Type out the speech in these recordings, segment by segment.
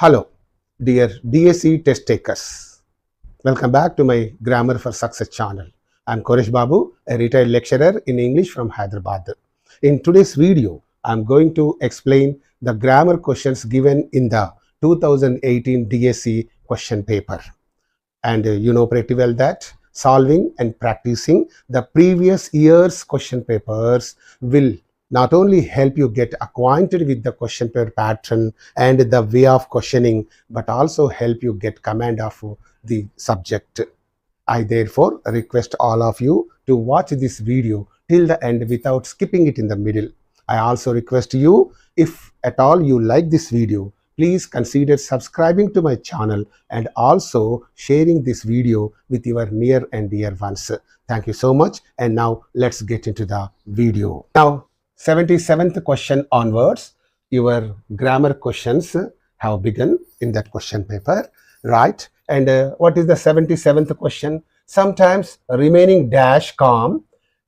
Hello, dear DSC test takers. Welcome back to my Grammar for Success channel. I am Koresh Babu, a retired lecturer in English from Hyderabad. In today's video, I am going to explain the grammar questions given in the 2018 DSC question paper. And you know pretty well that solving and practicing the previous year's question papers will not only help you get acquainted with the question paper pattern and the way of questioning, but also help you get command of the subject. I therefore request all of you to watch this video till the end without skipping it in the middle. I also request you, if at all you like this video, please consider subscribing to my channel and also sharing this video with your near and dear ones. Thank you so much. And now let's get into the video. Now, 77th question onwards, your grammar questions have begun in that question paper, right? And what is the 77th question? Sometimes remaining dash calm,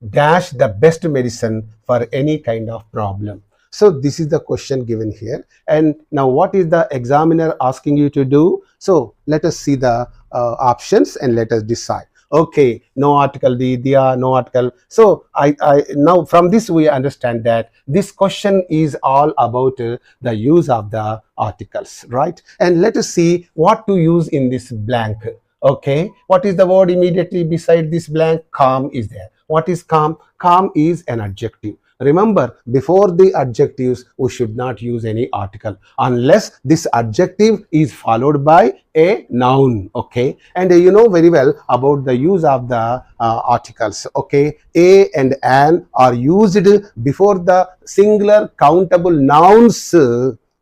dash the best medicine for any kind of problem. So this is the question given here. And now what is the examiner asking you to do? So let us see the options and let us decide. Okay, no article, diya, no article. So I now from this we understand that this question is all about the use of the articles, right? And let us see what to use in this blank. Okay, what is the word immediately beside this blank? Calm is there. What is calm? Calm is an adjective. Remember, before the adjectives, we should not use any article unless this adjective is followed by a noun. Okay, and you know very well about the use of the articles. Okay, a and an are used before the singular countable nouns.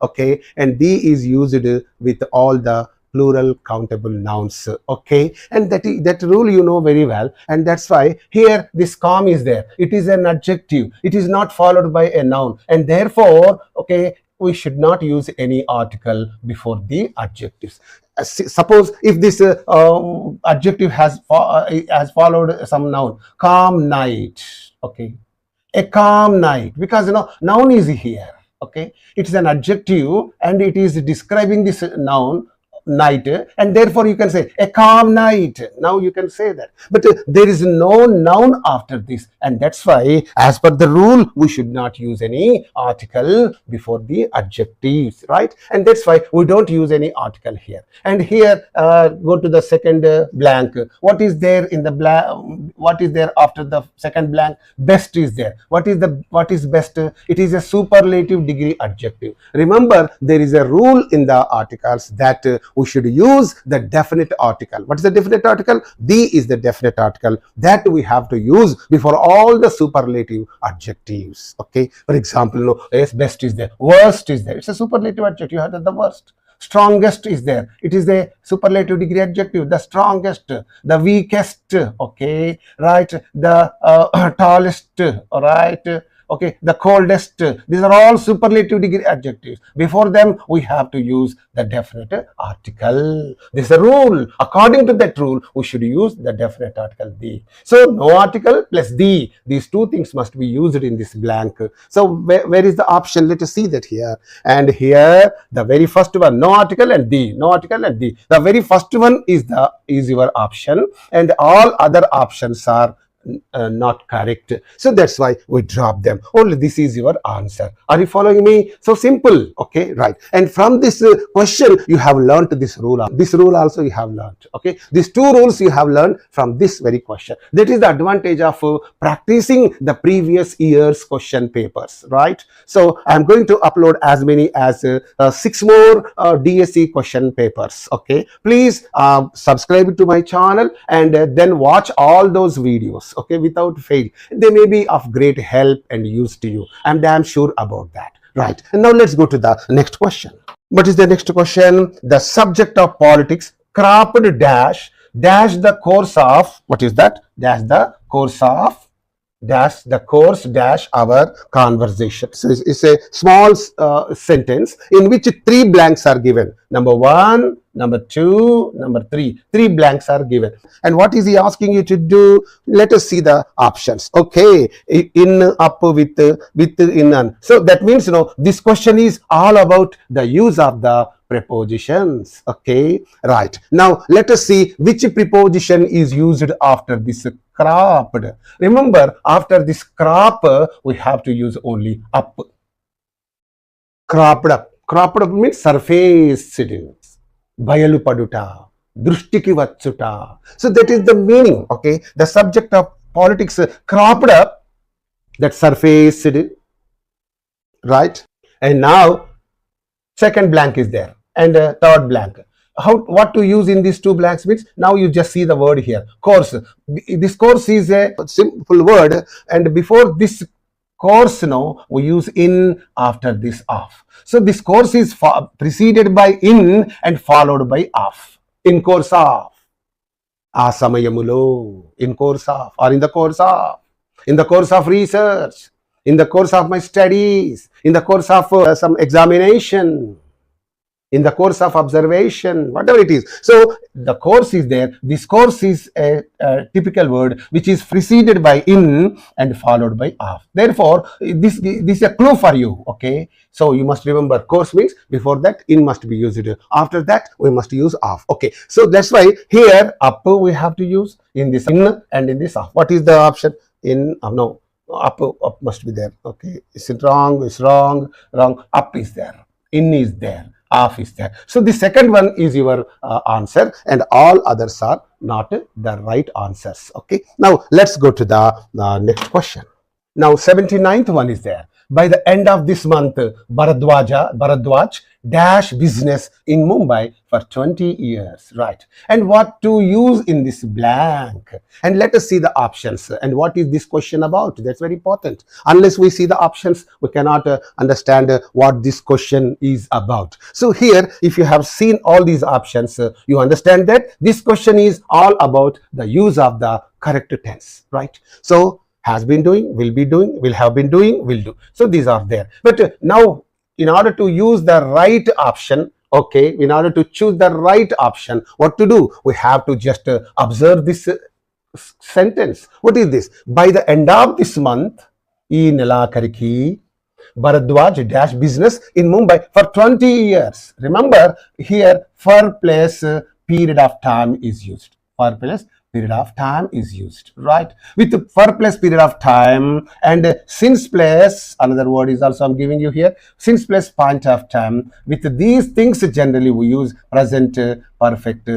Okay, and d is used with all the plural countable nouns. Okay, and that rule you know very well, and that's why here this calm is there. It is an adjective, it is not followed by a noun, and therefore okay, we should not use any article before the adjectives. Suppose if this adjective has followed some noun, calm night. Okay, a calm night, because you know noun is here. Okay, it is an adjective and it is describing this noun night, and therefore you can say a calm night. Now you can say that, but there is no noun after this, and that's why as per the rule we should not use any article before the adjectives, right? And that's why we don't use any article here. And here go to the second blank. What is there in the blank? What is there after the second blank? Best is there. What is best? It is a superlative degree adjective. Remember, there is a rule in the articles that we should use the definite article. What is the definite article? The is the definite article that we have to use before all the superlative adjectives. Okay, for example, no, yes, best is there, worst is there, it's a superlative adjective. You have the worst. Strongest is there, it is a superlative degree adjective. The strongest, the weakest, okay, right, the tallest, all right, okay, the coldest. These are all superlative degree adjectives. Before them we have to use the definite article. This is a rule. According to that rule we should use the definite article the. So no article plus the, these two things must be used in this blank. So where is the option? Let us see that here. And here the very first one, no article and the, no article and the. The very first one is your option, and all other options are not correct. So that's why we drop them. Only this is your answer. Are you following me? So simple. Okay, right. And from this question you have learned this rule. This rule also you have learned. Okay, these two rules you have learned from this very question. That is the advantage of practicing the previous year's question papers, right? So I'm going to upload as many as 6 more DSC question papers. Okay, please subscribe to my channel and then watch all those videos. Okay, without fail. They may be of great help and use to you. I'm damn sure about that. Right. And now let's go to the next question. What is the next question? The subject of politics, cropped dash the course of, what is that? Dash the course of dash the course dash our conversation. So it's a small sentence in which 3 blanks are given. Number 1, number 2, number 3. 3 blanks are given. And what is he asking you to do? Let us see the options. Okay, in, up, with, in, and. So that means, this question is all about the use of the prepositions. Okay, right. Now let us see which preposition is used after this cropped. Remember, after this crop, we have to use only up. Cropped up. Cropped up means surfaced. Bayalu paduta. Drishtiki vachuta. So that is the meaning. Okay, the subject of politics, cropped up, that surfaced. Right. And now second blank is there, and third blank. What to use in these 2 blanks means, now you just see the word here, course. This course is a simple word, and before this course, we use in, after this off. So this course is preceded by in and followed by off. In course of, asamayamulo, in course of, or in the course of, in the course of research, in the course of my studies, in the course of some examination, in the course of observation, whatever it is. So the course is there. This course is a typical word which is preceded by in and followed by of. Therefore, this is a clue for you. Okay, so you must remember, course means before that in must be used. After that we must use of. Okay, so that's why here up we have to use in this in and in this of. What is the option? In, no, up must be there. Okay, is it wrong? It's wrong. Up is there, in is there, off is there. So the second one is your answer, and all others are not the right answers. Okay, now let's go to the next question. Now 79th one is there. By the end of this month, Bharadwaj dash business in Mumbai for 20 years. Right. And what to use in this blank? And let us see the options. And what is this question about? That's very important. Unless we see the options, we cannot understand what this question is about. So here, if you have seen all these options, you understand that this question is all about the use of the correct tense. Right. So has been doing, will be doing, will have been doing, will do. So these are there. But now, in order to use the right option, okay, in order to choose the right option, what to do? We have to just observe this sentence. What is this? By the end of this month, ee nelakariki Bharadwaj dash business in Mumbai for 20 years. Remember, here for place period of time is used. For place period of time is used, right? With the for place period of time and since place, another word is also I'm giving you here, since place point of time. With these things, generally we use present perfect,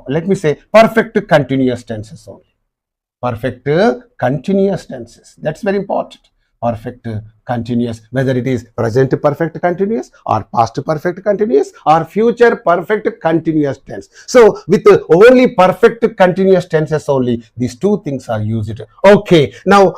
let me say perfect continuous tenses only. Perfect continuous tenses. That's very important. Perfect continuous, whether it is present perfect continuous or past perfect continuous or future perfect continuous tense. So with only perfect continuous tenses only, these 2 things are used. Okay, now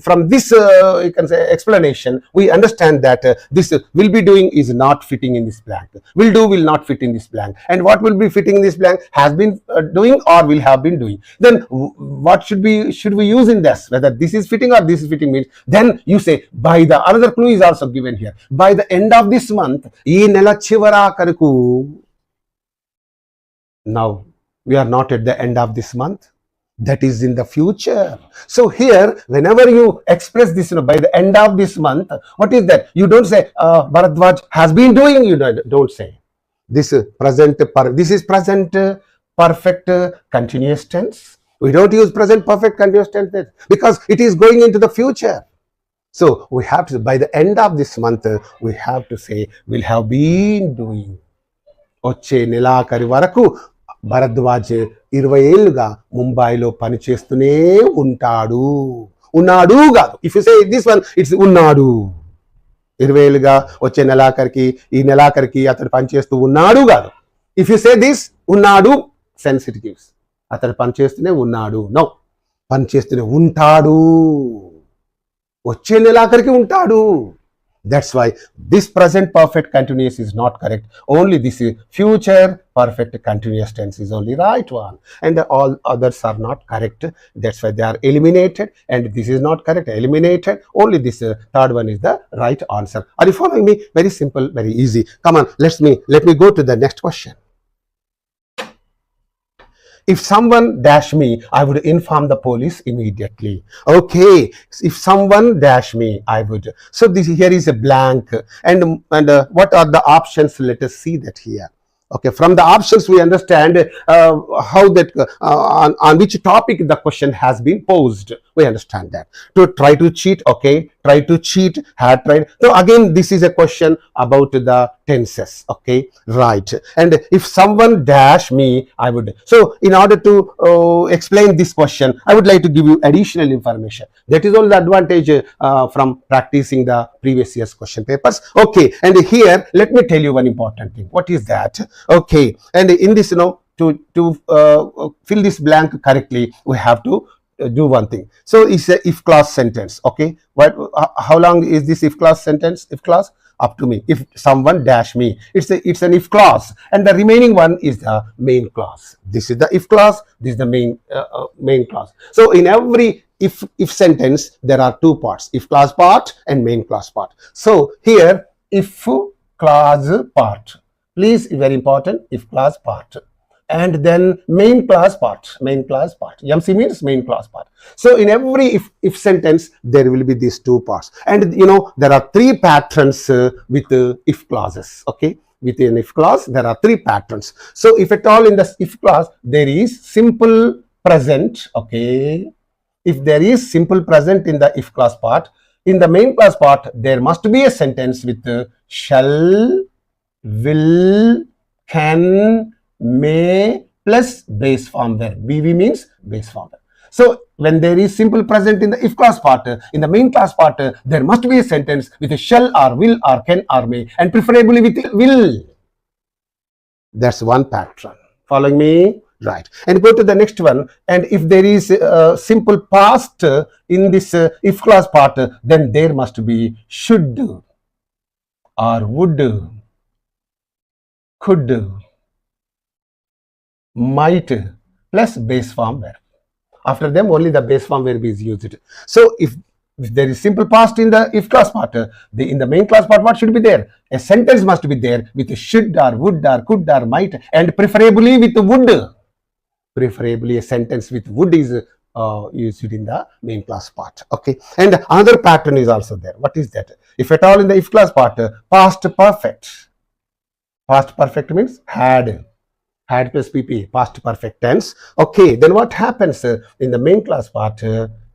from this you can say explanation, we understand that this will be doing is not fitting in this blank. Will do will not fit in this blank. And what will be fitting in this blank? Has been doing or will have been doing. Then what should we use in this? Whether this is fitting or this is fitting means, then you say by the, another clue is also given here. By the end of this month, ee nela chivara karaku. Now we are not at the end of this month. That is in the future. So here, whenever you express this, by the end of this month, what is that? You don't say Bharadwaj has been doing. You don't say this present. This is present perfect continuous tense. We don't use present perfect continuous tense because it is going into the future. So we have to, by the end of this month, we have to say will have been doing. వచ్చే నెలాఖరి వరకు భరద్వాజ్ 20 ఏళ్లుగా ముంబైలో పనిచేస్తూనే ఉంటాడు. ఉన్నాడు కాదు. If you say this one, it's ఉన్నాడు. 20 ఏళ్లుగా వచ్చే నెలాఖరికి, ఈ నెలాఖరికి అతడు పనిచేస్తూ ఉన్నాడు కాదు. ఇఫ్ యు సే దిస్, ఉన్నాడు, సెన్స్ ఇట్ గివ్స్. అతడు పనిచేస్తూనే ఉన్నాడు. నో, పనిచేస్తూనే ఉంటాడు. వచ్చే నెలాఖరికి ఉంటాడు. That's why this present perfect continuous is not correct. Only this is future perfect continuous tense is only right one, and all others are not correct. That's why they are eliminated, and this is not correct, eliminated. Only this third one is the right answer. Are you following me? Very simple, very easy. Come on, let me go to the next question. If someone dash me, I would inform the police immediately. Okay, if someone dash me, I would. So this here is a blank, and what are the options? Let us see that here. Okay, from the options we understand how that on which topic the question has been posed. We understand that. To try to cheat, okay, try to cheat, had tried. So again, this is a question about the tenses, okay, right. And if someone dash me, I would. So in order to explain this question, I would like to give you additional information. That is all the advantage from practicing the previous year's question papers. Okay, and here let me tell you one important thing. What is that? Okay, and in this, to fill this blank correctly, we have to do one thing. So it's a if clause sentence. Okay, how long is this if clause sentence? If clause, up to me. If someone dash me, it's an if clause, and the remaining one is the main clause. This is the if clause, this is the main clause. So in every if sentence there are two parts, if clause part and main clause part. So here if clause part, please, very important, if clause part, and then main clause part. MC means main clause part. So in every if sentence there will be these two parts, and there are three patterns with if clauses. Okay, with an if clause there are three patterns. So if at all in the if clause there is simple present, okay, if there is simple present in the if clause part, in the main clause part there must be a sentence with shall, will, can, may plus base form verb. BV means base form verb. So when there is simple present in the if clause part, in the main clause part, there must be a sentence with a shall or will or can or may, and preferably with will. That's one pattern. Following me? Right. And go to the next one. And if there is simple past in this if clause part, then there must be should or would, could, might plus base form verb. After them only the base form verb is used. So if there is simple past in the if clause part, in the main clause part, what should be there? A sentence must be there with should or would or could or might, and preferably with would. Preferably a sentence with would is used in the main clause part. Okay, and another pattern is also there. What is that? If at all in the if clause part, past perfect. Past perfect means had plus PP, past perfect tense. Okay, then what happens in the main clause part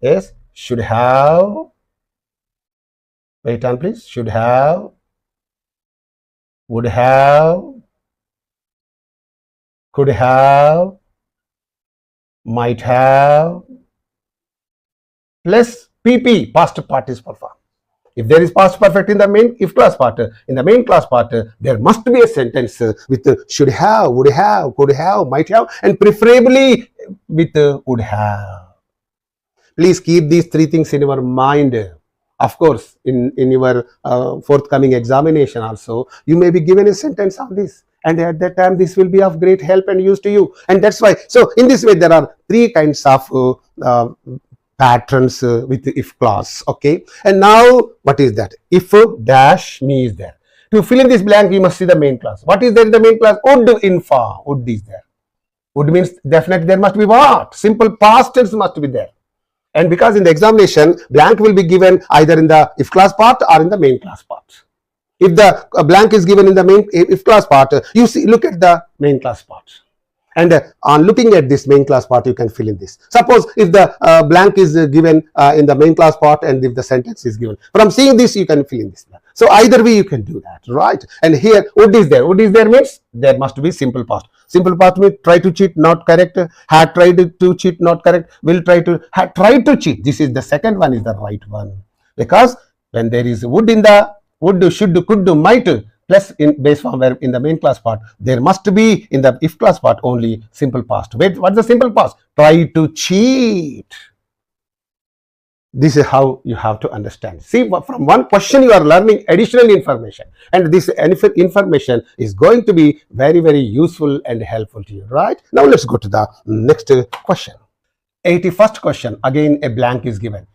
is should have, wait on please, should have, would have, could have, might have plus PP, past participle form. If there is past perfect in the main if clause part, in the main clause part, there must be a sentence with should have, would have, could have, might have, and preferably with would have. Please keep these three things in your mind. Of course, in your forthcoming examination also, you may be given a sentence on this. And at that time, this will be of great help and use to you. And that's why, so in this way, there are three kinds of patterns with the if clause. Okay, and now what is that? If dash me is there. To fill in this blank, you must see the main clause. What is there in the main clause? Would inform. Would is there. Would means definitely there must be what? Simple past tense must be there. And because in the examination, blank will be given either in the if clause part or in the main clause part. If the blank is given in the main if clause part, you see, look at the main clause part. And on looking at this main clause part, you can fill in this. Suppose if the blank is given in the main clause part and if the sentence is given. From seeing this, you can fill in this. So either way, you can do that, right? And here, would is there. Would is there means there must be simple past. Simple past means try to cheat, not correct. Had tried to cheat, not correct. Will try to, had tried to cheat. This is the second one is the right one. Because when there is would in the would, should, could, might plus in base form verb in the main clause part, there must be in the if clause part only simple past. Wait, what's the simple past? Try to cheat. This is how you have to understand. See, from one question you are learning additional information, and this information is going to be very, very useful and helpful to you, right? Now let's go to the next question. 81st question, again a blank is given.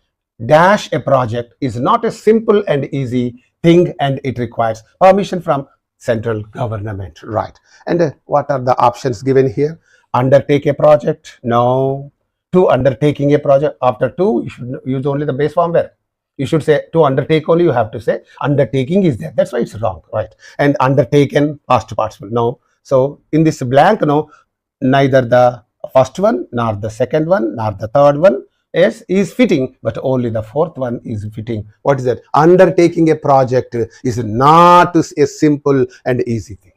Dash a project is not a simple and easy thing, and it requires permission from central government, right? And what are the options given here? Undertake a project, no. To undertaking a project, after to you should use only the base form where you should say to undertake only, you have to say undertaking is there, that's why it's wrong, right? And undertaken, past participle, no. So in this blank, no, neither the first one nor the second one nor the third one is fitting, but only the fourth one is fitting. What is that? Undertaking a project is not a simple and easy thing.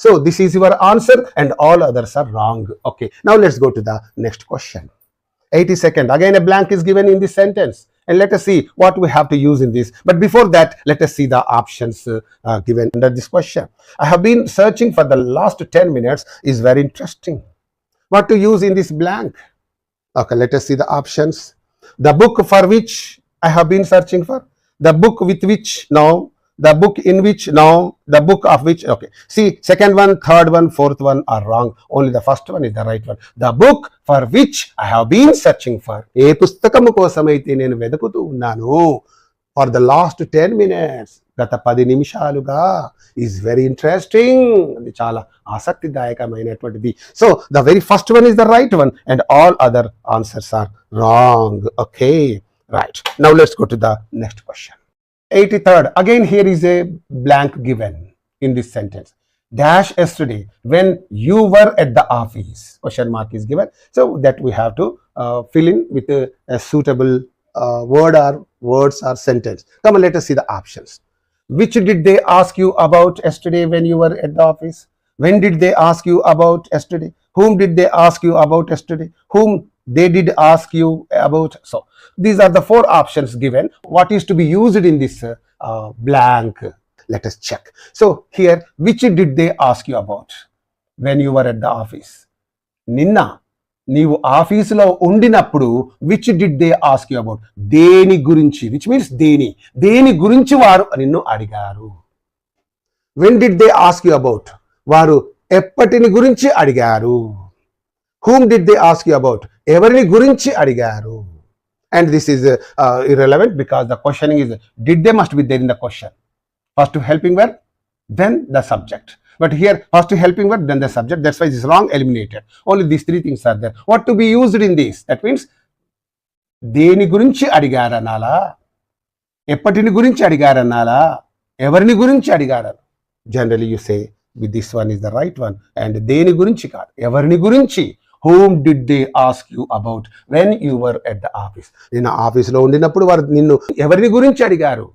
So this is your answer and all others are wrong. Okay, now let's go to the next question. 82nd, again a blank is given in this sentence, and let us see what we have to use in this. But before that, let us see the options given under this question. I have been searching for the last 10 minutes, is very interesting. What to use in this blank? Okay, let us see the options. The book for which I have been searching for, the book with which, no. The book in which, no. The book of which, okay. See, second one, third one, fourth one are wrong. Only the first one is the right one. The book for which I have been searching for. ఏ పుస్తకము కోసమైతే నేను వెతుకుతూ ఉన్నాను for the last 10 minutes, గత 10 నిమిషాలుగా, is very interesting. అది చాలా ఆసక్తిదాయకమైనటువంటిది. So the very first one is the right one and all other answers are wrong. Okay, right. Now let's go to the next question. 83rd, again here is a blank given in this sentence. Dash yesterday when you were at the office, question mark is given, so that we have to fill in with a suitable word or words or sentence. Come on, let us see the options. Which did they ask you about yesterday when you were at the office? When did they ask you about yesterday? Whom did they ask you about yesterday? Whom they did ask you about? So these are the four options given. What is to be used in this blank? Let us check. So here, which did they ask you about when you were at the office? Ninna నీవు ఆఫీసులో ఉండినప్పుడు which did they ask you about? దేని గురించి, which means దేని గురించి వారు నిన్ను అడిగారు. When did they ask you about? వారు ఎప్పటిని గురించి అడిగారు. Whom did they ask you about? ఎవరిని గురించి అడిగారు. And this is irrelevant because the questioning is did they must be there in the question. First helping verb, then the subject. But here first helping verb, then the subject. That's why this is wrong, eliminated. Only these three things are there. What to be used in this? That means దేని గురించి అడిగారనాలా, ఎప్పటిని గురించి అడిగారనాలా, ఎవరిని గురించి అడిగారు. Generally you say with this one is the right one, and దేని గురించి కాదు, ఎవరిని గురించి. Whom did they ask you about when you were at the office? నిన్న ఆఫీసులో ఉండినప్పుడు వారు నిన్ను ఎవరిని గురించి అడిగారు,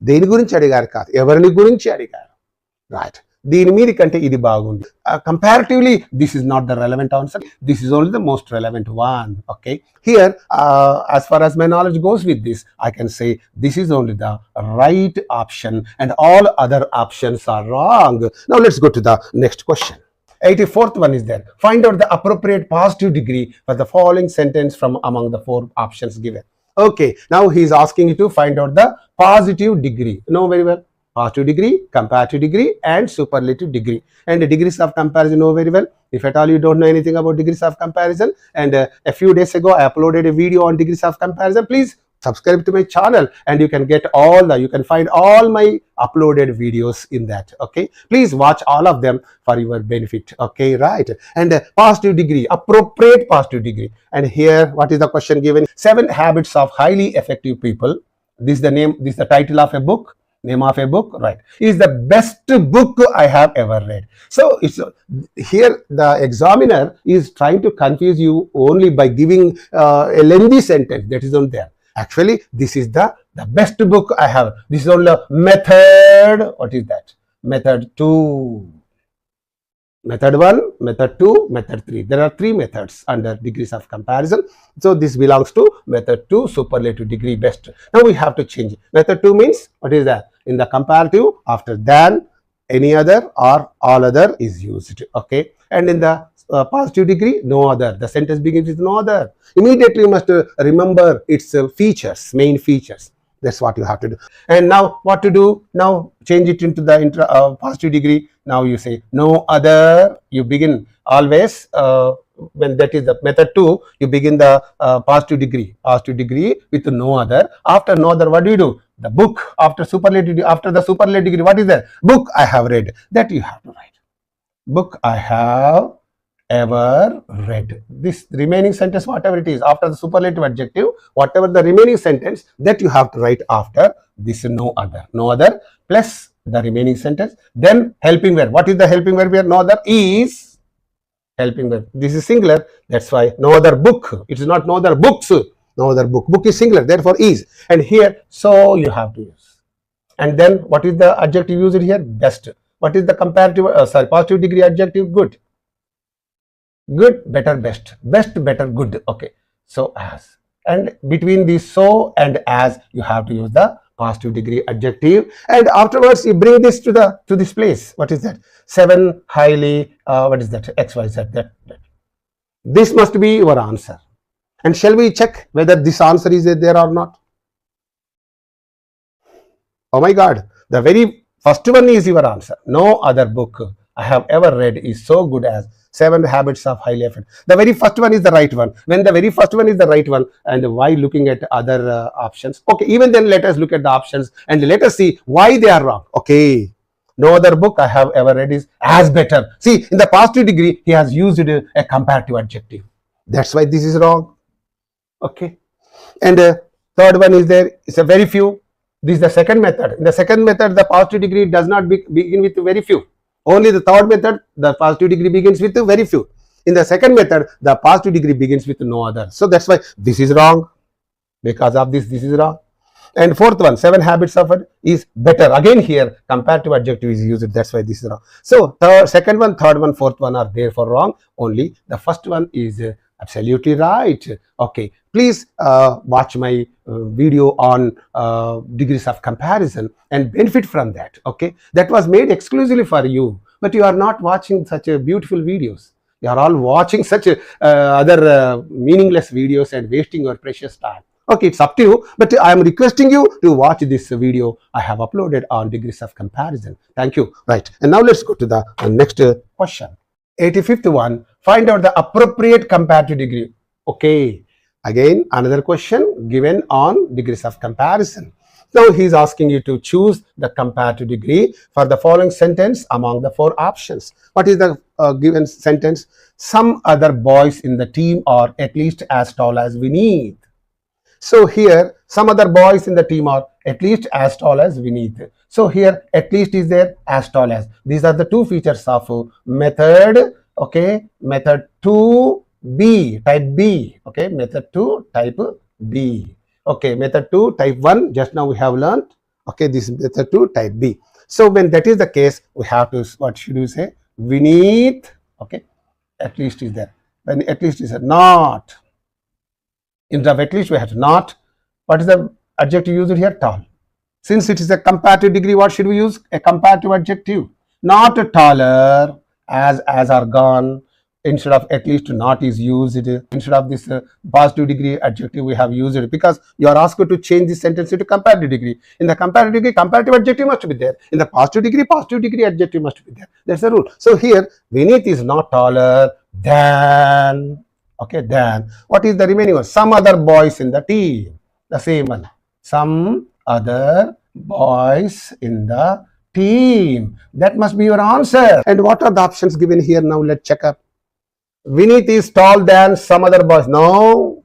దేని గురించి అడిగారు కాదు, ఎవరిని గురించి అడిగారు. రైట్, దీని మీద కంటే ఇది బాగుంది. Comparatively this is not the relevant answer, this is only the most relevant one. Okay, here as far as my knowledge goes with this, I can say this is only the right option and all other options are wrong. Now let's go to the next question. 84th one is there. Find out the appropriate positive degree for the following sentence from among the four options given. Okay, now he is asking you to find out the positive degree. Know very well. Positive degree, comparative degree and superlative degree. And the degrees of comparison know very well. If at all you don't know anything about degrees of comparison, and a few days ago I uploaded a video on degrees of comparison, please subscribe to my channel and you can get you can find all my uploaded videos in that. Okay, please watch all of them for your benefit. Okay, right. And positive degree, appropriate positive degree. And here what is the question given? 7 habits of highly effective people. This is the name, this is the title of a book. Name of a book, right? Is the best book I have ever read. So it's here the examiner is trying to confuse you only by giving a lengthy sentence that is on there. Actually this is the best book I have. This is only method. What is that? Method 2, method 1, method 2, method 3. There are 3 methods under degrees of comparison. So this belongs to method 2, superlative degree, best. Now we have to change it. Method 2 means what is that? In the comparative, after than, any other or all other is used. Okay, and in the positive degree, no other. The sentence begins with no other. Immediately you must remember its features, main features. That's what you have to do. And now what to do? Now change it into the positive degree. Now you say no other. You begin always when that is the method 2, you begin the positive degree with no other. After no other, what do? The book. After superlative, after the superlative degree, what is that? Book I have read. That you have to write. Book I have ever read. This remaining sentence, whatever it is, after the superlative adjective, whatever the remaining sentence, that you have to write after this no other. No other plus the remaining sentence. Then helping verb. What is the helping verb here? No other is helping verb. This is singular. That's why no other book. It is not no other books. No other book. Book is singular. Therefore is. And here, so you have to use. And then what is the adjective used here? Best. What is the comparative, positive degree adjective? Good. Good, better, best. Best, better, good. Okay. So as. And between this so and as, you have to use the positive degree adjective. And afterwards, you bring this to this place. What is that? 7 highly, what is that? XYZ. That. This must be your answer. And shall we check whether this answer is there or not? Oh my God. The very first one is your answer. No other book I have ever read is so good as 7 Habits of Highly Effective. The very first one is the right one. When the very first one is the right one, and why looking at other options? Okay, even then let us look at the options and let us see why they are wrong. Okay, no other book I have ever read is as better. See, in the positive degree, he has used a comparative adjective. That's why this is wrong. Okay, and third one is there. It's a very few. This is the second method. In the second method, the positive degree does not begin with very few. Only the third method, the positive degree begins with very few. In the second method, the positive degree begins with no other. So that's why this is wrong. Because of this is wrong. And fourth one, 7 Habits of it is better. Again here, comparative adjective is used. That's why this is wrong. So second one, third one, fourth one are therefore wrong. Only the first one is absolutely right. Okay, please watch my video on degrees of comparison and benefit from that. Okay, that was made exclusively for you, but you are not watching such a beautiful videos. You are all watching such other meaningless videos and wasting your precious time. Okay, it's up to you, but I am requesting you to watch this video I have uploaded on degrees of comparison. Thank you. Right, and now let's go to the next question. 85th one, find out the appropriate comparative degree. Okay, again another question given on degrees of comparison. Now he is asking you to choose the comparative degree for the following sentence among the 4 options. What is the given sentence? Some other boys in the team are at least as tall as Vineet. So here, some other boys in the team are at least as tall as Vineet. So here, at least is there, as tall as. These are the 2 features of method. Okay, method 2B, type B. Okay, method 2, type B. Okay, method 2, type 1, just now we have learned. Okay, this is method 2, type B. So when that is the case, we have to, what should you say? Vineet. Okay, at least is there. When at least is there, not. Instead of at least, we have to not. What is the adjective used here? Tall. Since it is a comparative degree, what should we use? A comparative adjective. Not taller, as are gone. Instead of at least, not is used. Instead of this positive degree adjective, we have used it because you are asked to change this sentence into comparative degree. In the comparative degree, comparative adjective must be there. In the positive degree adjective must be there. That's the rule. So here, Vineet is not taller than. Okay, then what is the remaining one? Some other boys in the team. The same one. Some other boys in the team. That must be your answer. And what are the options given here? Now let's check up. Vineet is tall than some other boys. No.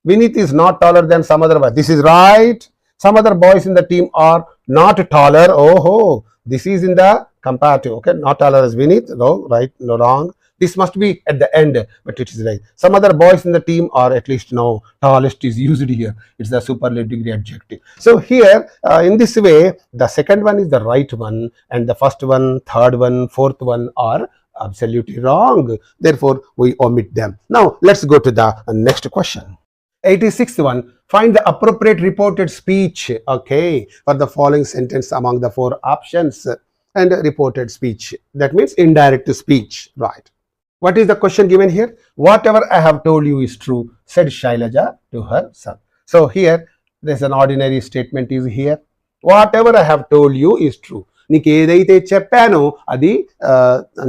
Vineet is not taller than some other boys. This is right. Some other boys in the team are not taller. Oh, this is in the comparative. Okay, not taller as Vineet. No, right, no, wrong. This must be at the end, but it is right. Some other boys in the team are at least no, tallest is used here. It's the superlative degree adjective. So here, in this way, the second one is the right one, and the first one, third one, fourth one are absolutely wrong. Therefore, we omit them. Now, let's go to the next question. 86th one, find the appropriate reported speech, okay, for the following sentence among the 4 options. and reported speech. That means indirect speech, right? What is the question given here? Whatever I have told you is true, said Shailaja to her son. So here, there's an ordinary statement is here. Whatever I have told you is true. నీకు ఏదైతే చెప్పానో అది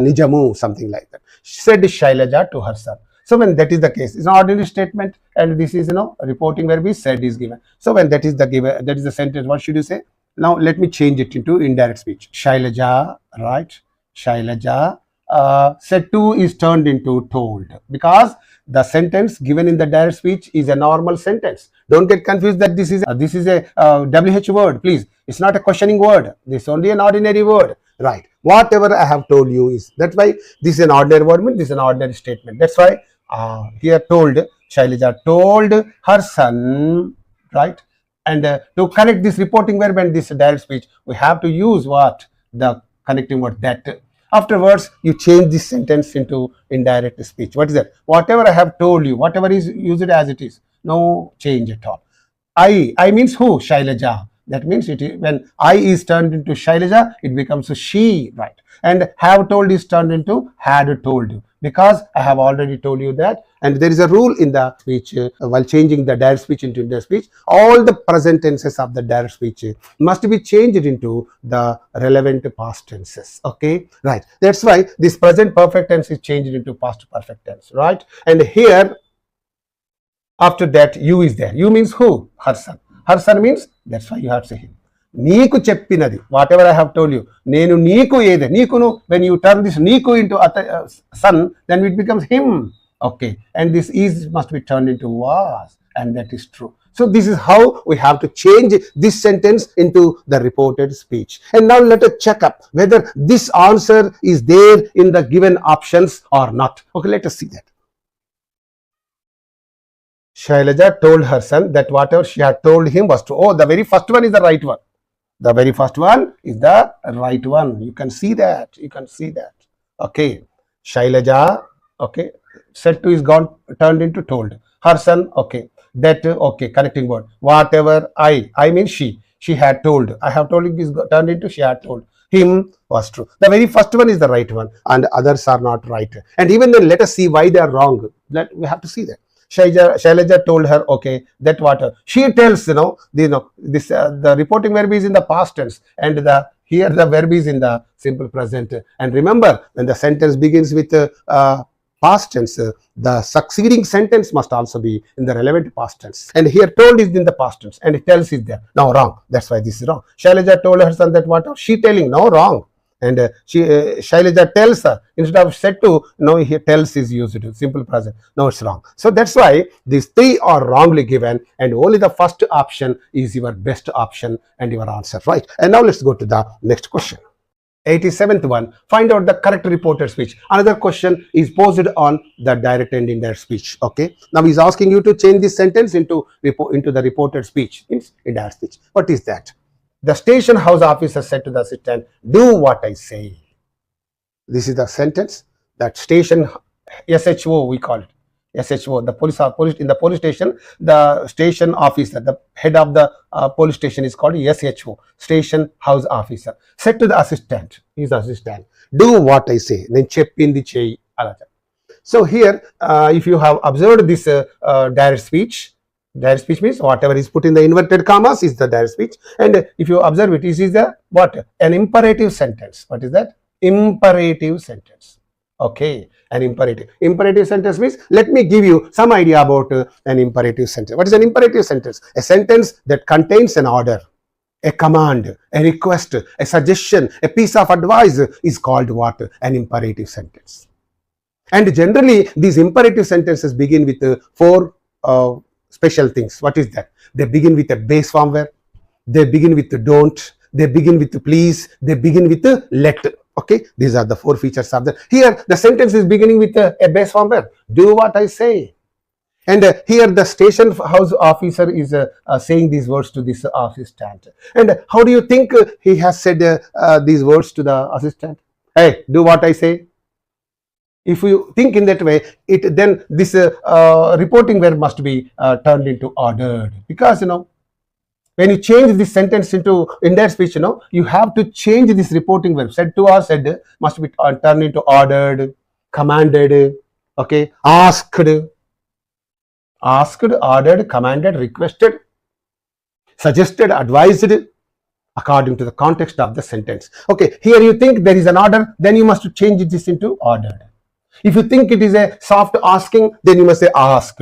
నిజము, something like that. Said Shailaja to her son. So when that is the case, it's an ordinary statement, and this is reporting verb is said is given. So when that is the given, that is the sentence, what should you say? Now let me change it into indirect speech. Shailaja, right? Shailaja said to is turned into told, because the sentence given in the direct speech is a normal sentence. Don't get confused that this is a WH word, please. It's not a questioning word. This is only an ordinary word, right? Whatever I have told you is. That's why this is an ordinary word, means this is an ordinary statement. That's why here told, Shailaja told her son, right? And to connect this reporting verb and this direct speech, we have to use what? The connecting word that. Afterwards, you change this sentence into indirect speech. What is that? Whatever I have told you, whatever is, use it as it is. No change at all. I means who? Shailaja. That means it is, when I is turned into Shailaja, it becomes a she, right? And have told is turned into had told you, because I have already told you that. And there is a rule in the speech, while changing the direct speech into indirect speech, all the present tenses of the direct speech must be changed into the relevant past tenses. Okay, right? That's why this present perfect tense is changed into past perfect tense, right? And here, after that, you is there. You means who? Her son. Her son means, that's why you have to say him. నీకు చెప్పినది, whatever I have told you, నేను నీకు ఏదే, నీకును, when you turn this నీకు into son, then it becomes him. Okay, and this is must be turned into was, and that is true. So this is how we have to change this sentence into the reported speech. And now let us check up whether this answer is there in the given options or not. Okay, let us see that. Shailaja told her son that whatever she had told him was true. Oh, the very first one is the right one. The very first one is the right one. You can see that. You can see that. Okay. Shailaja, okay. Said to is gone, turned into told. Her son, okay. That, okay, connecting word. Whatever I mean she had told. I have told is turned into she had told. Him was true. The very first one is the right one, and others are not right. And even then, let us see why they are wrong. We have to see that. Shailaja told her, okay, that water. She tells, this the reporting verb is in the past tense, and here the verb is in the simple present. And remember, when the sentence begins with past tense, the succeeding sentence must also be in the relevant past tense. And here told is in the past tense, and it tells is there. No, wrong. That's why this is wrong. Shailaja told her son that water. She telling, no, wrong. And Shailaja tells her, instead of said to, no, here tells is used to simple present. No, it's wrong. So that's why these three are wrongly given, and only the first option is your best option and your answer, right? And now let's go to the next question. 87th one, find out the correct reported speech. Another question is posed on the direct and indirect speech. Okay, now he's asking you to change this sentence into the reported speech, means indirect speech. What is that? The station house officer said to the assistant, do what I say. This is the sentence. That station, SHO we call it. SHO, the police in the police station, the station officer, the head of the police station is called SHO, station house officer. Said to the assistant, his assistant, do what I say. Then cheppindi cheyi. So here, if you have observed this direct speech means whatever is put in the inverted commas is the direct speech. And if you observe it, this is the what? An imperative sentence. What is that? Imperative sentence. Okay, an imperative. Imperative sentence means, let me give you some idea about an imperative sentence. What is an imperative sentence? A sentence that contains an order, a command, a request, a suggestion, a piece of advice is called what? An imperative sentence. And generally, these imperative sentences begin with four special things. What is that? They begin with a base form verb, they begin with the don't, they begin with the please, they begin with the let. Okay, these are the four features of the. Here the sentence is beginning with a base form verb. Do what I say. And here the station house officer is saying these words to this assistant. And how do you think he has said these words to the assistant? Hey, do what I say. If you think in that way, then this reporting verb must be turned into ordered, because when you change this sentence into indirect speech, you have to change this reporting verb. Said to or said must be turned into ordered, commanded, okay, asked, ordered, commanded, requested, suggested, advised, according to the context of the sentence. Okay, here you think there is an order, then you must change this into ordered. If you think it is a soft asking, then you must say asked.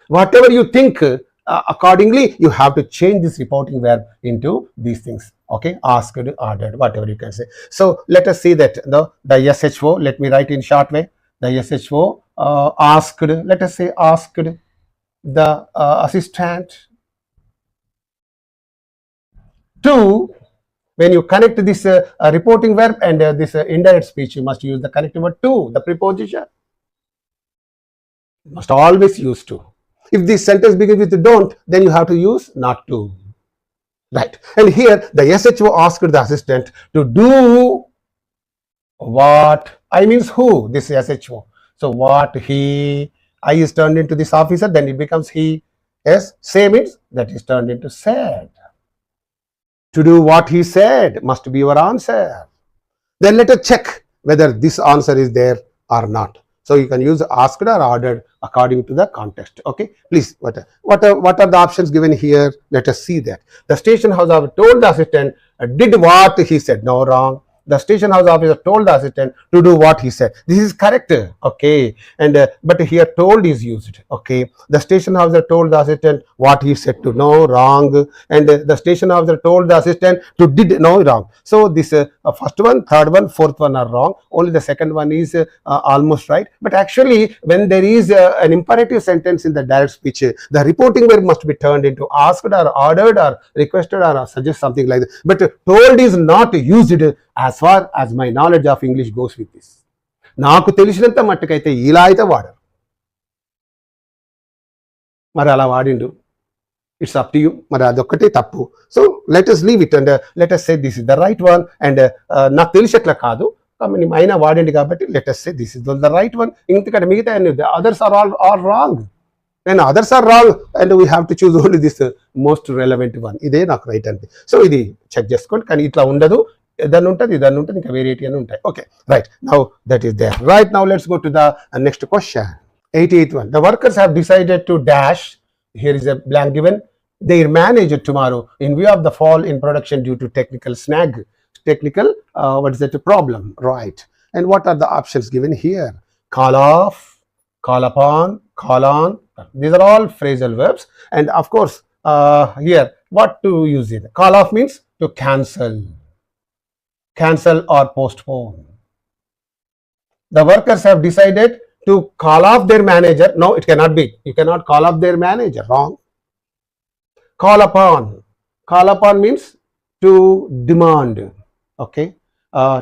Whatever you think, accordingly, you have to change this reporting verb into these things. Okay, asked, ordered, whatever you can say. So let us see that the SHO, let me write in short way. The SHO asked, let us say asked the assistant to, when you connect this reporting verb and this indirect speech, you must use the connective word to, the preposition. You must always use to. If this sentence begins with don't, then you have to use not to. Right. And here the SHO asked the assistant to do what? I means who? This SHO. So what he, I is turned into this officer, then it becomes he. Yes, say means that is turned into said. To do what he said must be your answer. Then let us check whether this answer is there or not. So you can use asked or ordered according to the context. Okay, please, what are the options given here? Let us see that. The station house officer told the assistant did what he said. No, wrong. The station house officer told the assistant to do what he said. This is correct. Okay, and but here told is used. Okay, the station officer told the assistant what he said to. No, wrong. And the station officer told the assistant to did. No, wrong. So this first one, third one, fourth one are wrong. Only the second one is almost right. But actually, when there is an imperative sentence in the direct speech, the reporting verb must be turned into asked or ordered or requested or suggest, something like that. But told is not used as far as my knowledge of English goes with this. నాకు తెలిసినంత మట్టుకైతే ఇలా అయితే వాడరు, మరి అలా వాడిండు. It's up to you. మరి అదొక్కటే తప్పు. So let us leave it and let us say this is the right one. And నాకు తెలిసేట్లా కాదు, అయినా వాడింది కాబట్టి let us say this is the right one. ఇంతకంటే మిగతా others are all wrong. And others are wrong and we have to choose only this most relevant one. ఇదే నాకు right అండి. సో ఇది చెక్ చేసుకోండి. కానీ ఇట్లా ఉండదు, ఏదన్నా ఉంటుంది ఇంకా వేరియటీ అని ఉంటాయి. Okay, right. Now that is there. Right, now let's go to the next question. 88th one. The workers have decided to dash, here is a blank given, their manager tomorrow in view of the fall in production due to technical snag. Technical, what is that, problem? Right. And what are the options given here? Call off, call upon, call on. These are all phrasal verbs. And of course, here, what to use it? Call off means to cancel. Cancel or postpone. The workers have decided to call off their manager. No, it cannot be. You cannot call off their manager. Wrong. Call upon. Call upon means to demand. Okay.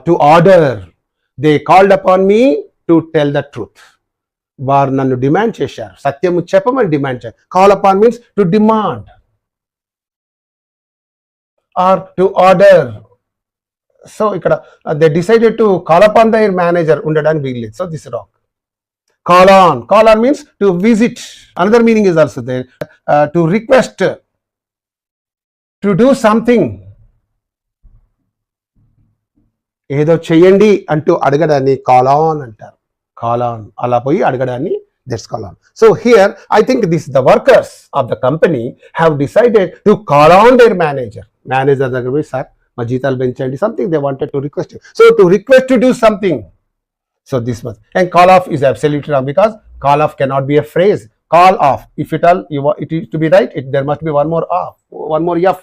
To order. They called upon me to tell the truth. వారు నన్ను demand చేశారు, సత్యము చెప్పమని demand చేశారు. Call upon means to demand or to order. So ఇక్కడ they decided to call upon their manager ఉండడానికి వీల్లేదు. So this wrong. Call on. Call on means to visit. Another meaning is also there. To request, to do something. ఏదో చెయ్యండి అంటూ అడగడాన్ని call on అంటారు. Call on, అలా పోయి అడగడాన్ని that's call on. So here I think this the workers of the company have decided to call on their manager. Manager దగ్గర పోయి sir మా జీతాలు పెంచండి, something they wanted to request. So to request to do something. So this much. And call off is absolutely wrong because call off cannot be a phrase. Call off. If it all you want it is to be right, there must be one more off, one more f.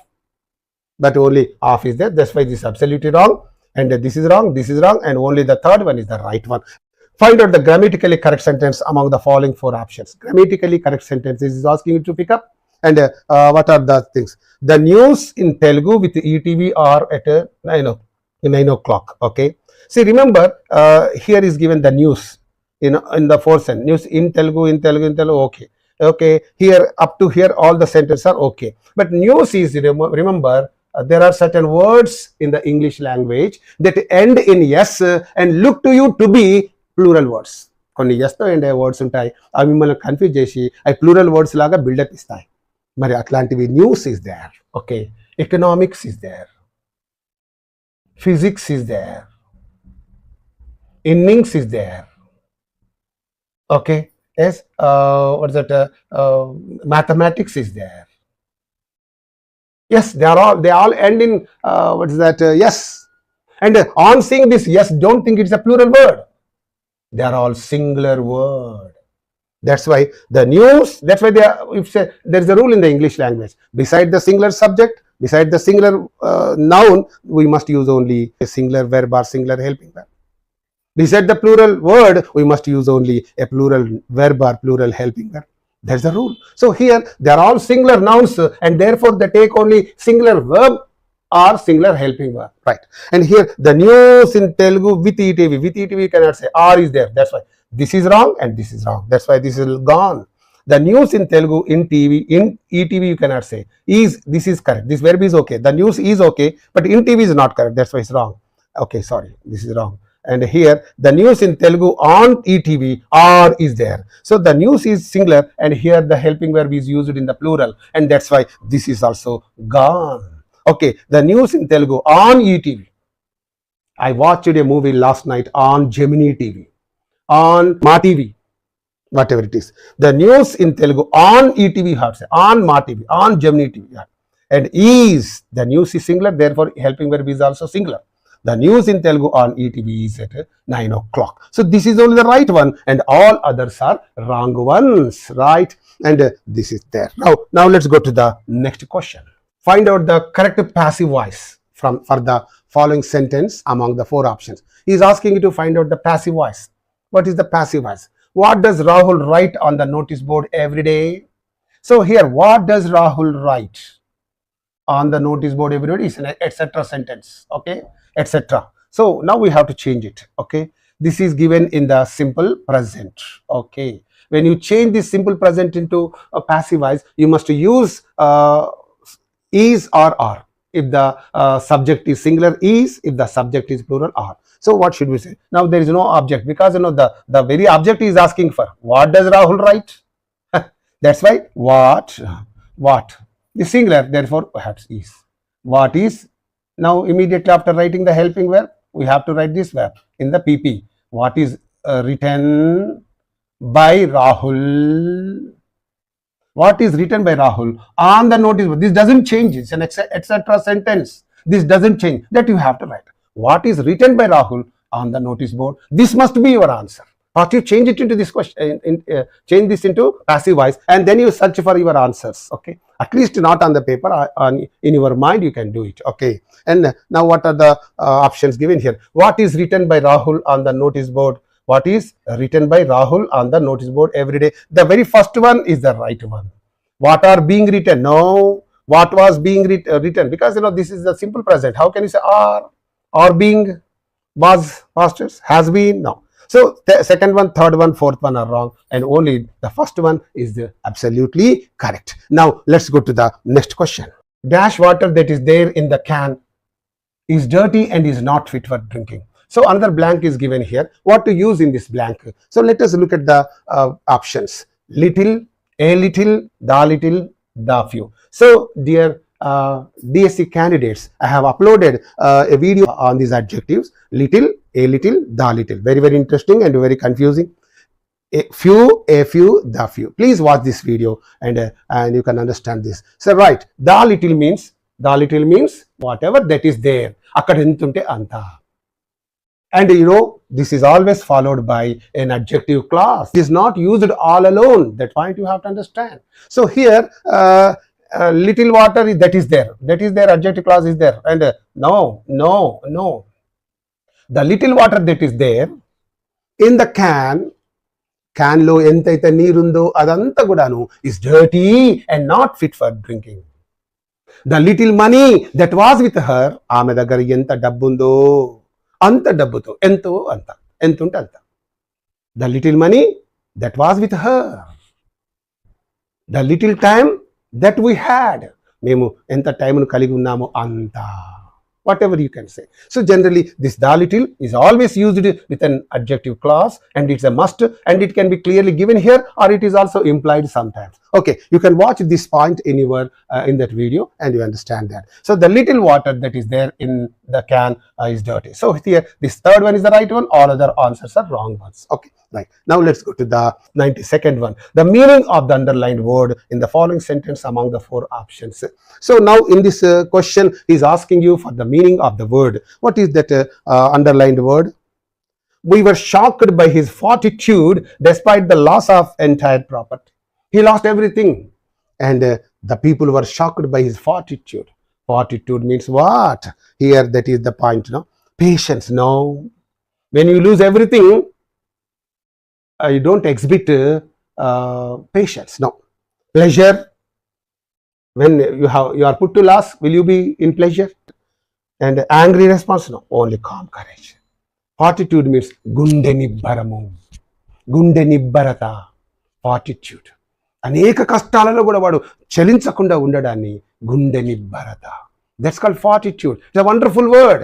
But only off is there. That's why this is absolutely wrong. And this is wrong, this is wrong, and only the third one is the right one. Find out the grammatically correct sentence among the following four options. Grammatically correct sentences is asking you to pick up. And what are the things? The news in Telugu with ETV are at 9 o'clock. Okay. See, remember, here is given the news in the fourth sentence. News in Telugu. Okay. Okay. Here, up to here, all the sentences are okay. But news is, remember, there are certain words in the English language that end in yes and look to you to be plural words. కొన్ని ఎస్తో ఎండే words ఉంటాయి, అవి మిమ్మల్ని confuse చేసి అవి plural words లాగా buildup ఇస్తాయి. మరి అట్లాంటివి news is there, okay, economics is there, physics is there, innings is there, okay, yes, what's that, mathematics is there. Yes, they all end in what is that, yes. And on seeing this yes, don't think it's a plural word. They are all singular word. That's why the news, that's why if say, there's a rule in the English language. Beside the singular subject, beside the singular noun, we must use only a singular verb or singular helping verb. Beside the plural word, we must use only a plural verb or plural helping verb. That's the rule. So here they are all singular nouns, and therefore they take only singular verb or singular helping verb, right? And here the news in Telugu with ETV, you cannot say or is there. That's why this is wrong and this is wrong. That's why this is gone. The news in Telugu in TV, in ETV you cannot say is. This is correct. This verb is okay. The news is okay, but in TV is not correct. That's why it's wrong. Okay, sorry, this is wrong. And here the news in Telugu on ETV or is there. So the news is singular, and here the helping verb is used in the plural, and that's why this is also gone. Okay, the news in Telugu on ETV. I watched a movie last night on Gemini TV, on Ma TV, whatever it is. The news in Telugu on ETV, how to say, on Ma TV, on Gemini TV. And is, the news is singular, therefore helping verb is also singular. The news in Telugu on ETV is at 9 o'clock. So this is only the right one, and all others are wrong ones, right? And this is there. Now let's go to the next question. Find out the correct passive voice for the following sentence among the 4 options. He is asking you to find out the passive voice. What is the passive voice? What does Rahul write on the notice board every day? So here, what does Rahul write on the notice board every day? Is an etc. sentence, okay, etc. So now we have to change it, okay. This is given in the simple present, okay. When you change this simple present into a passive voice, you must use is or are. If the subject is singular, is. If the subject is plural, are. So what should we say? Now there is no object, because the very object is asking for what does Rahul write. That's why what the singular, therefore perhaps is. What is. Now immediately after writing the helping verb, we have to write this verb in the PP. What is written by Rahul? What is written by Rahul on the notice board? This doesn't change. It's an etc. sentence. This doesn't change. That you have to write. What is written by Rahul on the notice board? This must be your answer. But you change it into this question, change this into passive voice, and then you search for your answers. Okay, at least not on the paper, in your mind you can do it. Okay, and now what are the options given here? What is written by Rahul on the notice board? What is written by Rahul on the notice board every day? The very first one is the right one. What are being written? No. What was being written? Because this is the simple present. How can you say are? Or being, was, past tense, has been? No. So the second one, third one, fourth one are wrong, and only the first one is absolutely correct. Now let's go to the next question. Dash water that is there in the can is dirty and is not fit for drinking. So another blank is given here. What to use in this blank? So let us look at the options. Little, a little, the few. So dear DSC candidates, I have uploaded a video on these adjectives. Little, a little, the little. Very, very interesting and very confusing. A few, the few. Please watch this video and you can understand this. So right, the little means whatever that is there. Akkada entunte anta. And this is always followed by an adjective clause. It is not used all alone. That point you have to understand. So here, little water that is there. That is there. Adjective clause is there. And no. The little water that is there in the can lo entaithe neerundo adanta gudanu is dirty and not fit for drinking. The little money that was with her, ఆమె దగ్గర ఎంత డబ్బుందో అంత డబ్బుతో, ఎంతో అంత, ఎంతుంటే అంత. The little money that was with her, the little time that we had, మేము ఎంత టైంను కలిగి ఉన్నామో అంత. whatever you can say. So generally this the little is always used with an adjective clause, and it's a must, and it can be clearly given here, or it is also implied sometimes. Okay, you can watch this point in your in that video and you understand that. So the little water that is there in the can is dirty. So here this third one is the right one, all other answers are wrong ones. Okay, right. Now let's go to the 92nd one. The meaning of the underlined word in the following sentence among the 4 options. So now in this question he is asking you for the meaning of the word. What is that underlined word? We were shocked by his fortitude despite the loss of entire property. He lost everything, and the people were shocked by his fortitude. Fortitude means what? Here that is the point, no? Patience, no. When you lose everything, you don't exhibit patience, no. Pleasure, when you are put to loss, will you be in pleasure? And angry response, no, only calm courage. Fortitude means gunde nibbaramu, gunde nibbarata, fortitude. అనేక కష్టాలలో కూడా వాడు చలించకుండా ఉండడాన్ని గుండె నిబ్బరత. That's called fortitude. It's a wonderful word.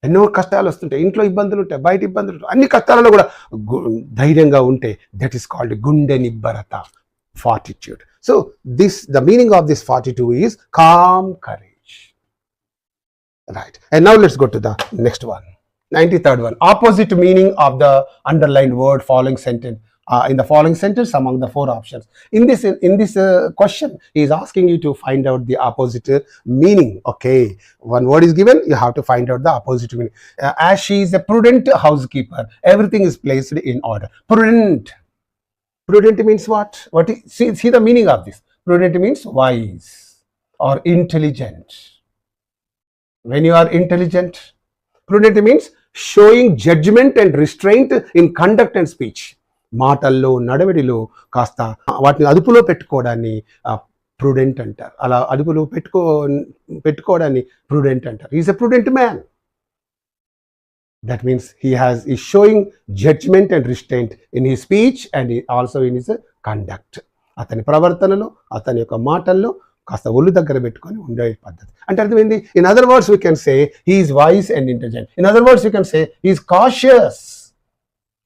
ఎన్నో కష్టాలు వస్తుంటాయి, ఇంట్లో ఇబ్బందులు ఉంటాయి, బయట ఇబ్బందులు ఉంటాయి, అన్ని కష్టాలలో కూడా ధైర్యంగా ఉంటే దట్ ఈస్ కాల్డ్ గుండె నిబ్బరత, fortitude. So the meaning of this fortitude is calm courage. Right. And now let's go to the next one. 93rd one. Opposite meaning of the underlined word following sentence. In the following sentence among the 4 options. In this question, he is asking you to find out the opposite meaning. Okay, one word is given, you have to find out the opposite meaning. As she is a prudent housekeeper, everything is placed in order. Prudent. Prudent means what? See the meaning of this. Prudent means wise or intelligent. When you are intelligent, prudent means showing judgment and restraint in conduct and speech. మాటల్లో నడవడిలో కాస్త వాటిని అదుపులో పెట్టుకోవడాన్ని prudent అంటారు. అలా అదుపులో పెట్టుకోవడాన్ని prudent అంటారు. He is a prudent man. That means he is showing judgment and restraint in his speech and also in his conduct. అతని ప్రవర్తనలో, అతని యొక్క మాటల్లో కాస్త ఒళ్ళు దగ్గర పెట్టుకొని ఉండే పద్ధతి. అంటే అర్థమైంది. In other words we can say he is wise and intelligent. In other words we can say he is cautious.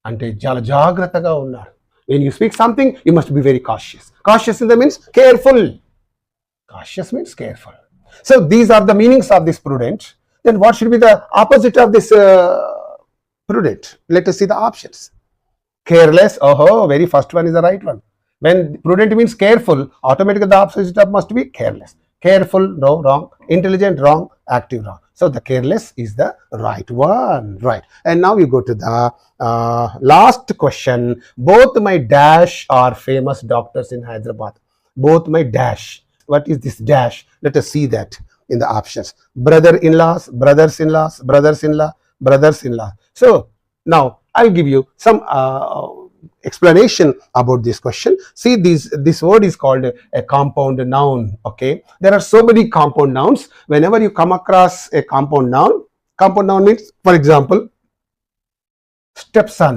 అంటే చాలా జాగ్రత్తగా ఉన్నాడు. When you speak something, you must be very cautious. Cautious in the means careful. Cautious means careful. So these are the meanings of this prudent. Then what should be the opposite of this prudent? Let us see the options. Careless. Oh, very first one is the right one. When prudent means careful, automatically the opposite of must be careless. Careful, no, wrong. Intelligent, wrong. Active, wrong. So the careless is the right one. Right. And now we go to the last question. Both my dash are famous doctors in Hyderabad. Both my dash. What is this dash? Let us see that in the options. Brother-in-laws, brothers-in-laws, brothers-in-law, brothers-in-law. So now I'll give you some explanation about this question. See, this word is called a compound noun. Okay, there are so many compound nouns. Whenever you come across a compound noun means, for example, stepson.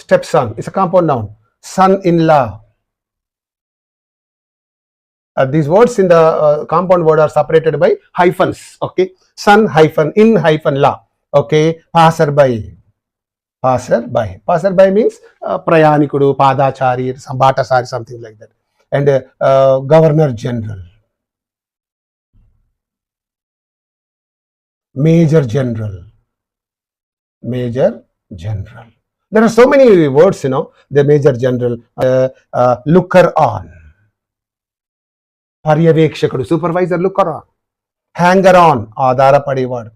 Stepson is a compound noun. Son-in-law. These words in the compound word are separated by hyphens. Okay, son hyphen in hyphen la. Okay, passerby. Passerby means prayanikudu, padachari, batasari, something like that. And governor general, major general. There are so many words, the major general, looker on, paryavekshakudu, supervisor, looker on, hanger on, adhara padewadu.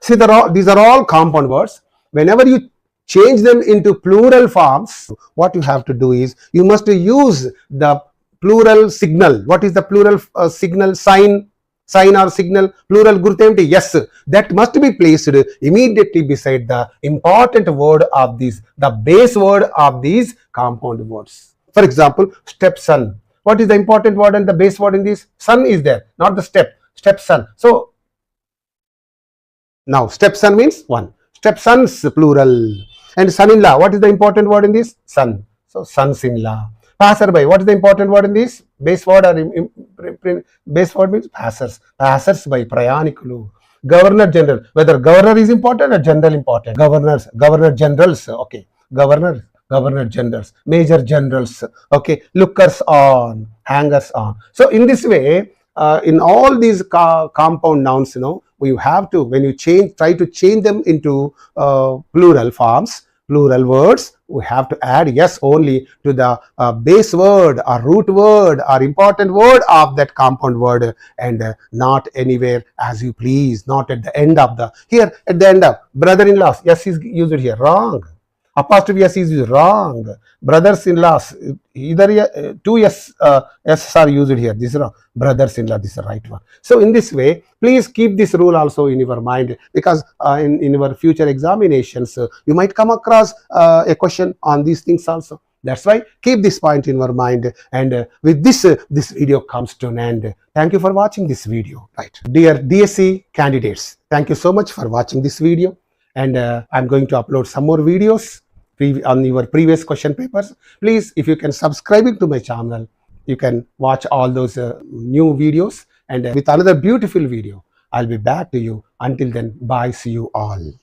See, these are all compound words. Whenever you change them into plural forms, what you have to do is you must use the plural signal. What is the plural signal? Sign or signal? Plural gurtemti? Yes. That must be placed immediately beside the important word of these, the base word of these compound words. For example, stepson. What is the important word and the base word in this? Son is there, not the stepson. So now stepson means one. Stepsons plural. And son-in-law, what is the important word in this? Son. So sons-in-law. Passerby. What is the important word in this? Base word or base word means passers. Passers by prayanikulu. Governor General. Whether governor is important or general important. Governors, governor generals. Okay. Governor generals, major generals. Okay. Lookers on, hangers on. So in this way, in all these compound nouns, you have to, when you try to change them into plural forms, plural words, we have to add yes only to the base word or root word or important word of that compound word, and not anywhere as you please, not at the end of here at the end of brother-in-laws, yes is used here, wrong. Apostrophe s is wrong. Brothers-in-laws, either two s are used here. This is wrong. Brothers-in-law, this is the right one. So in this way, please keep this rule also in your mind, because in your future examinations, you might come across a question on these things also. That's why keep this point in your mind. And with this, this video comes to an end. Thank you for watching this video. Right, dear DSC candidates, thank you so much for watching this video. And I'm going to upload some more videos on your previous question papers. Please, if you can subscribe to my channel, you can watch all those new videos. And with another beautiful video, I'll be back to you. Until then, bye. See you all.